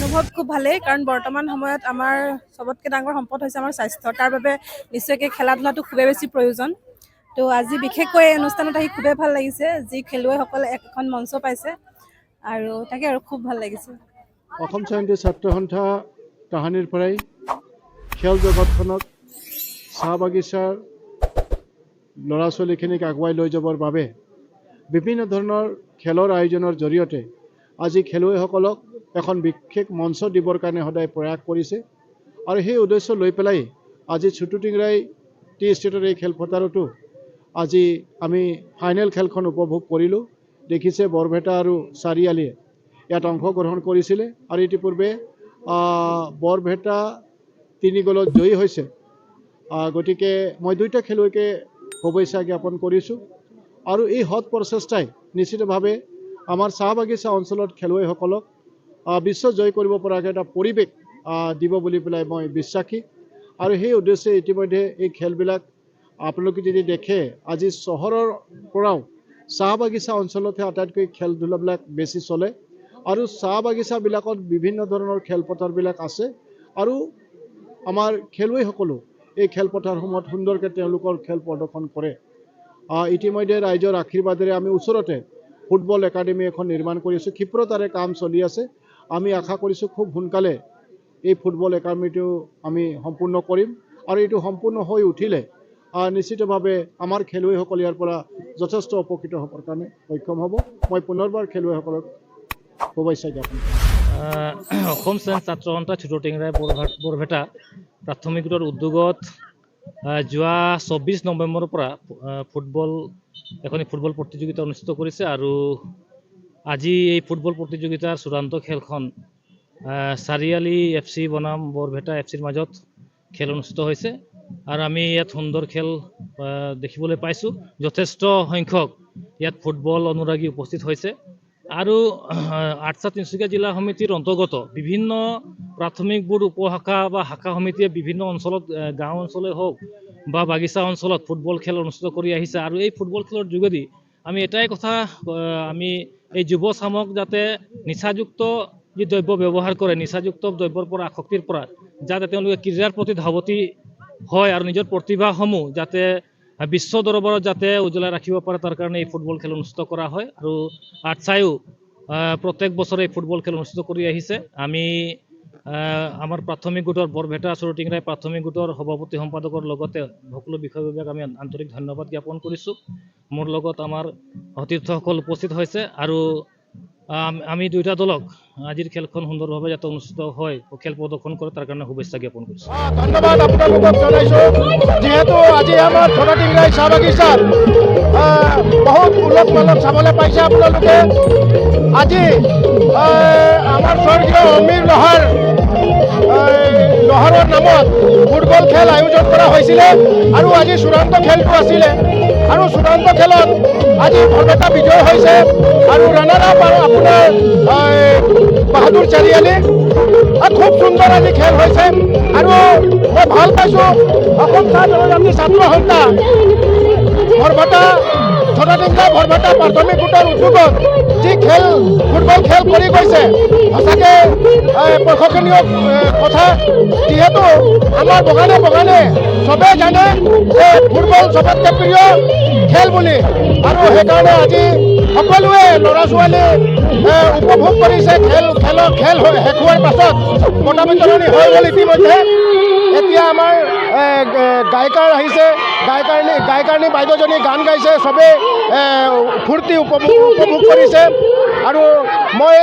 অনুভৱ খুব ভালেই, কাৰণ বৰ্তমান সময়ত আমাৰ চবতকৈ ডাঙৰ সম্পদ হৈছে আমাৰ স্বাস্থ্য। তাৰ বাবে নিশ্চয়কৈ খেলা ধূলাটো খুবেই বেছি প্ৰয়োজন। তো আজি বিশেষকৈ এই অনুষ্ঠানত আহি খুবেই ভাল লাগিছে, যি খেলুৱৈসকলে এখন মঞ্চ পাইছে আৰু তাকে আৰু খুব ভাল লাগিছে। অসম সাহিত্য ছাত্ৰ সন্থা তাহানিৰ পৰাই খেল জগতখনক চাহ বাগিচাৰ ল'ৰা ছোৱালীখিনিক আগুৱাই লৈ যাবৰ বাবে বিভিন্ন ধৰণৰ খেলৰ আয়োজনৰ জৰিয়তে আজি খেলুৱৈসকলক এখন বিশেষ মঞ্চ দিবৰ কাৰণে সদায় প্ৰয়াস কৰিছে। আৰু সেই উদ্দেশ্য লৈ পেলাই আজি ছুটু টিংৰাই টি ষ্টেটৰ এই খেলপথাৰতো আজি আমি ফাইনেল খেলখন উপভোগ কৰিলোঁ। দেখিছে বৰপেটা আৰু চাৰিআলিয়ে ইয়াত অংশগ্ৰহণ কৰিছিলে আৰু ইতিপূৰ্বে বৰপেটা 3 গ'লত জয়ী হৈছে। গতিকে মই দুইটা খেলুৱৈকে শুভেচ্ছা জ্ঞাপন কৰিছোঁ। আৰু এই হৎ প্ৰচেষ্টাই নিশ্চিতভাৱে আমাৰ চাহ বাগিচা অঞ্চলত খেলুৱৈসকলক বিশ্ব জয় কৰিব পৰাকৈ এটা পৰিৱেশ দিব বুলি পেলাই মই বিশ্বাসী। আৰু সেই উদ্দেশ্যে ইতিমধ্যে এই খেলবিলাক আপোনালোকে যদি দেখে আজি চহৰৰ পৰাও চাহ বাগিচা অঞ্চলতহে আটাইতকৈ খেল ধূলাবিলাক বেছি চলে। আৰু চাহ বাগিচাবিলাকত বিভিন্ন ধৰণৰ খেলপথাৰবিলাক আছে আৰু আমাৰ খেলুৱৈসকলো এই খেলপথাৰসমূহত সুন্দৰকৈ তেওঁলোকৰ খেল প্ৰদৰ্শন কৰে। ইতিমধ্যে ৰাইজৰ আশীৰ্বাদেৰে আমি ওচৰতে ফুটবল একাডেমি এখন নিৰ্মাণ কৰিছোঁ, ক্ষিপ্ৰতাৰে কাম চলি আছে। আমি আশা কৰিছোঁ খুব সোনকালে এই ফুটবল একাডেমিটো আমি সম্পূৰ্ণ কৰিম আৰু এইটো সম্পূৰ্ণ হৈ উঠিলে নিশ্চিতভাৱে আমাৰ খেলুৱৈসকল ইয়াৰ পৰা যথেষ্ট উপকৃত হ'বৰ কাৰণে সক্ষম হ'ব। মই পুনৰবাৰ খেলুৱৈসকলক শুভেচ্ছা জ্ঞাপন কৰিছোঁ। অসম ছাত্ৰ সন্থা ছুটু টিংৰাই বৰপেটা প্ৰাথমিক গোটৰ উদ্যোগত যোৱা 24 নৱেম্বৰৰ পৰা এখন ফুটবল প্ৰতিযোগিতা অনুষ্ঠিত কৰিছে আৰু আজি এই ফুটবল প্ৰতিযোগিতাৰ চূড়ান্ত খেলখন চাৰিআলি FC বনাম বৰপেটা FCৰ মাজত খেল অনুষ্ঠিত হৈছে আৰু আমি ইয়াত সুন্দৰ খেল দেখিবলৈ পাইছোঁ। যথেষ্ট সংখ্যক ইয়াত ফুটবল অনুৰাগী উপস্থিত হৈছে আৰু আঠছা তিনিচুকীয়া জিলা সমিতিৰ অন্তৰ্গত বিভিন্ন প্ৰাথমিক বোৰ্ড উপশাখা বা শাখা সমিতিয়ে বিভিন্ন অঞ্চলত গাঁও অঞ্চলে হওক বা বাগিচা অঞ্চলত ফুটবল খেল অনুষ্ঠিত কৰি আহিছে। আৰু এই ফুটবল খেলৰ যোগেদি আমি এটাই কথা আমি এই যুৱ চামক যাতে নিচাযুক্ত যি দ্ৰব্য ব্যৱহাৰ কৰে, নিচাযুক্ত দ্ৰব্যৰ পৰা আসক্তিৰ পৰা যাতে তেওঁলোকে ক্ৰীড়াৰ প্ৰতি ধাৱতি হয় আৰু নিজৰ প্ৰতিভাসমূহ যাতে বিশ্ব দৰবাৰত যাতে উজ্বলাই ৰাখিব পাৰে, তাৰ কাৰণে এই ফুটবল খেল অনুষ্ঠিত কৰা হয়। আৰু আঠছাইও প্ৰত্যেক বছৰে এই ফুটবল খেল অনুষ্ঠিত কৰি আহিছে। আমি আমাৰ প্ৰাথমিক গোটৰ বৰপেটা ছুটু টিংৰাই প্ৰাথমিক গোটৰ সভাপতি সম্পাদকৰ লগতে সকলো বিষয়ববীয়াক আমি আন্তৰিক ধন্যবাদ জ্ঞাপন কৰিছোঁ। মোৰ লগত আমাৰ সতীৰ্থসকল উপস্থিত হৈছে আৰু আমি দুইটা দলক আজিৰ খেলখন সুন্দৰভাৱে যাতে অনুষ্ঠিত হয়, খেল প্ৰদৰ্শন কৰে, তাৰ কাৰণে শুভেচ্ছা জ্ঞাপন কৰিছোঁ। ধন্যবাদ আপোনালোকক জনাইছোঁ। যিহেতু আজি আমাৰ ছুটু টিংৰাই চাহ বাগিচাত বহুত উলট পালট চাবলৈ পাইছে আপোনালোকে। আজি আমাৰ স্বৰ্গীয় অমীৰ লোহাৰৰ নামত ফুটবল খেল আয়োজন কৰা হৈছিলে আৰু আজি চূড়ান্ত খেলটো আছিলে আৰু চূড়ান্ত খেলত আজি বৰপেটা বিজয় হৈছে আৰু ৰানাৰ আপ আপোনাৰ বাহাদুৰ চাৰিআলি। খুব সুন্দৰ আজি খেল হৈছে আৰু মই ভাল পাইছোঁ অসম জনজাতি ছাত্ৰ সন্থা বৰপেটা ছুটু টিংৰাই বৰপেটা প্ৰাথমিক গোটৰ উদ্যোগত যি ফুটবল খেল কৰি গৈছে, সঁচাকৈ প্ৰশংসনীয় কথা। যিহেতু আমাৰ বগানে বগানে চবেই জানে যে ফুটবল চবতকৈ প্ৰিয় খেল বুলি, আৰু সেইকাৰণে আজি সকলোৱে ল'ৰা ছোৱালী উপভোগ কৰিছে। খেল শেষ হোৱাৰ পাছত বঁটা বিতৰণি হৈ গ'ল ইতিমধ্যে। এতিয়া আমাৰ গায়িকাৰ আহিছে, গায়িকাৰণী বাইদেউজনী গান গাইছে, চবেই ফূৰ্তি উপভোগ কৰিছে। আৰু মই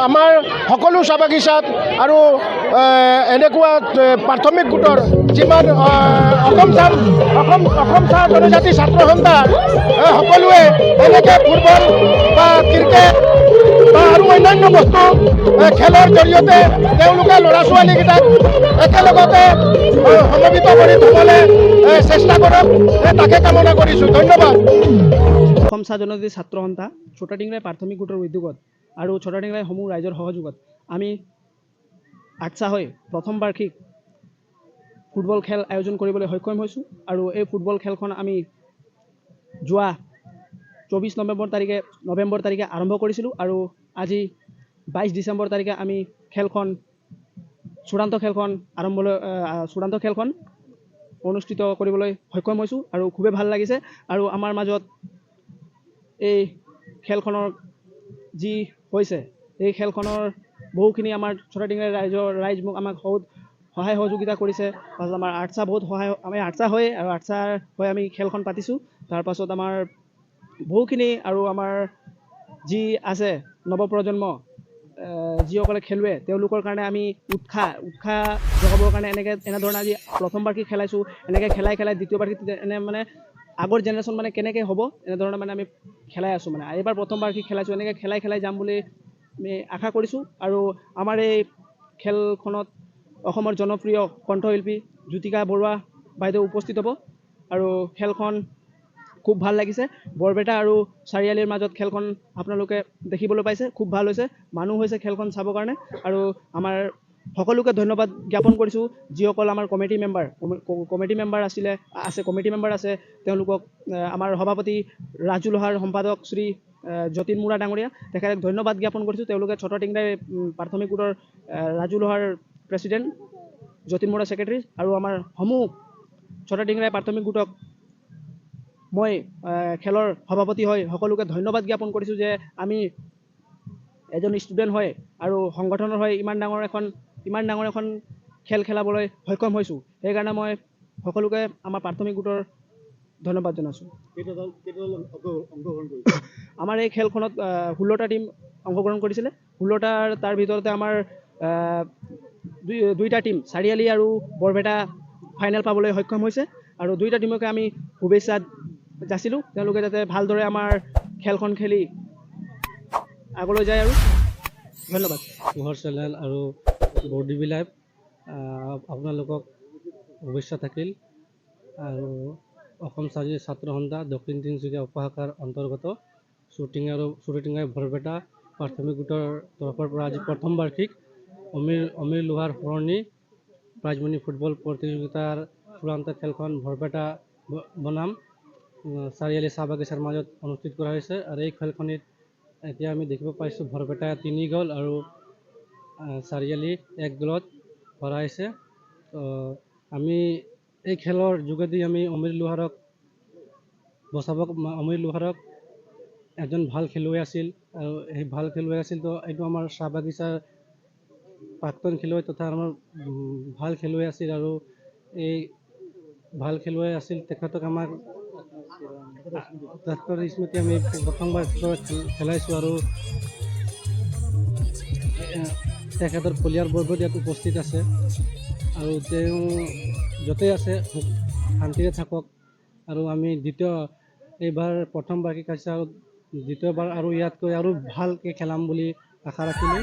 আমাৰ সকলো চাহ বাগিচাত আৰু এনেকুৱা প্ৰাথমিক গোটৰ যিমান অসম চাহ জনজাতি ছাত্ৰ সন্থা সকলোৱে এনেকৈ ফুটবল বা ক্ৰিকেট বা আৰু অন্যান্য বস্তু খেলৰ জৰিয়তে তেওঁলোকে ল'ৰা ছোৱালীকেইটাক একেলগতে সমবেত কৰি থ'বলৈ চেষ্টা কৰক, তাকে কামনা কৰিছোঁ। ধন্যবাদ। অসম চাহ জনজাতি ছাত্ৰ সন্থা ছুটু টিংৰাই প্ৰাথমিক গোটৰ উদ্যোগত আৰু ছুটু টিংৰাই সমূহ ৰাইজৰ সহযোগত আমি আঠছা হৈ প্ৰথম বাৰ্ষিক ফুটবল খেল আয়োজন কৰিবলৈ সক্ষম হৈছোঁ। আৰু এই ফুটবল খেলখন আমি যোৱা 24 নৱেম্বৰ তাৰিখে আৰম্ভ কৰিছিলোঁ আৰু আজি 22 ডিচেম্বৰ তাৰিখে আমি খেলখন চূড়ান্ত খেলখন অনুষ্ঠিত কৰিবলৈ সক্ষম হৈছোঁ আৰু খুবেই ভাল লাগিছে। আৰু আমাৰ মাজত এই খেলখনৰ যি হৈছে, এই খেলখনৰ বহুখিনি আমাৰ ছটাডিঙৰাই ৰাইজ মোক আমাক বহুত সহায় সহযোগিতা কৰিছে। তাৰপাছত আমাৰ আৰ্টছা আমি আৰ্টছা হৈ আমি খেলখন পাতিছোঁ। তাৰপাছত আমাৰ বহুখিনি আৰু আমাৰ যি আছে নৱপ্ৰজন্ম যিসকলে খেলুৱৈ, তেওঁলোকৰ কাৰণে আমি উৎসাহ জগাবৰ কাৰণে এনেধৰণে আজি প্ৰথমবাৰ্ষিক খেলাইছোঁ। এনেকৈ খেলাই দ্বিতীয়বাৰ্ষিক মানে আগৰ জেনেৰেশ্যন মানে কেনেকৈ হ'ব, এনেধৰণে মানে আমি খেলাই আছোঁ। মানে এইবাৰ প্ৰথমবাৰ্ষিক খেলাইছোঁ, এনেকৈ খেলাই যাম বুলি আমি আশা কৰিছোঁ। আৰু আমাৰ এই খেলখনত অসমৰ জনপ্ৰিয় কণ্ঠশিল্পী জ্যোতিকা বৰুৱা বাইদেউ উপস্থিত হ'ব। আৰু খেলখন খুব ভাল লাগিছে। বৰপেটা আৰু চাৰিআলিৰ মাজত খেলখন আপোনালোকে দেখিবলৈ পাইছে, খুব ভাল হৈছে, মানুহ হৈছে খেলখন চাবৰ কাৰণে। আৰু আমাৰ সকলোকে ধন্যবাদ জ্ঞাপন কৰিছোঁ, যিসকল আমাৰ কমিটি মেম্বাৰ আছে তেওঁলোকক, আমাৰ সভাপতি ৰাজু লোহাৰ, সম্পাদক শ্ৰী যতীন মুৰা ডাঙৰীয়া, তেখেতক ধন্যবাদ জ্ঞাপন কৰিছোঁ। তেওঁলোকে ছটাডিঙৰাই প্ৰাথমিক গোটৰ ৰাজু লোহাৰ প্ৰেছিডেণ্ট, যতীন মুৰা ছেক্ৰেটাৰী, আৰু আমাৰ সমূহ ছটাডিঙৰাই প্ৰাথমিক গোটক মই খেলৰ সভাপতি হৈ সকলোকে ধন্যবাদ জ্ঞাপন কৰিছোঁ যে আমি এজন ষ্টুডেণ্ট হয় আৰু সংগঠনৰ হৈ ইমান ডাঙৰ এখন খেল খেলাবলৈ সক্ষম হৈছোঁ। সেইকাৰণে মই সকলোকে আমাৰ প্ৰাথমিক গোটৰ ধন্যবাদ জনাইছোঁ। আমাৰ এই খেলখনত 16টা টীম অংশগ্ৰহণ কৰিছিলে। 16টাৰ তাৰ ভিতৰতে আমাৰ দুইটা টীম চাৰিআলি আৰু বৰপেটা ফাইনেল পাবলৈ সক্ষম হৈছে। আৰু দুইটা টীমকে আমি শুভেচ্ছা যাচিলোঁ, তেওঁলোকে যাতে ভালদৰে আমাৰ খেলখন খেলি আগলৈ যায়। আৰু ধন্যবাদ। পোহৰ চেনেল আৰু বৰডিবি লাইভ আপোনালোকক শুভেচ্ছা থাকিল। আৰু অসম ছাত্ৰ সন্থা দক্ষিণ তিনিচুকীয়া উপশাখাৰ অন্তৰ্গত ছটাডিঙৰাই বৰপেটা প্ৰাথমিক গোটৰ তৰফৰ পৰা আজি প্ৰথম বাৰ্ষিক অমীৰ লোহাৰ সোঁৱৰণি প্ৰাইজমণি ফুটবল প্ৰতিযোগিতাৰ চূড়ান্ত খেলখন বৰপেটা বনাম চাৰিআলি চাহ বাগিচাৰ মাজত অনুষ্ঠিত কৰা হৈছে। আৰু এই খেলখনিত এতিয়া আমি দেখিব পাইছোঁ বৰপেটা 3 গ'ল আৰু চাৰিআলি 1 গ'লত হৰাইছে। আমি এই খেলৰ যোগেদি আমি অমীৰ লোহাৰক এজন ভাল খেলুৱৈ আছিল, আৰু এই ভাল খেলুৱৈ আছিল তো এইটো আমাৰ চাহ বাগিচাৰ প্ৰাক্তন খেলুৱৈ তথা আমাৰ ভাল খেলুৱৈ আছিল। আৰু এই ভাল খেলুৱৈ আছিল, তেখেতক আমাক স্মৃতি আমি প্ৰথমবাৰ খেলাইছোঁ। আৰু তেখেতৰ পৰিয়ালবৰ্গ ইয়াত উপস্থিত আছে, আৰু তেওঁ য'তেই আছে শান্তিৰে থাকক। আৰু আমি এইবাৰ প্ৰথম বাৰ্ষিক আছে, আৰু দ্বিতীয়বাৰ আৰু ইয়াতকৈ আৰু ভালকৈ খেলাম বুলি আশা ৰাখিলোঁ।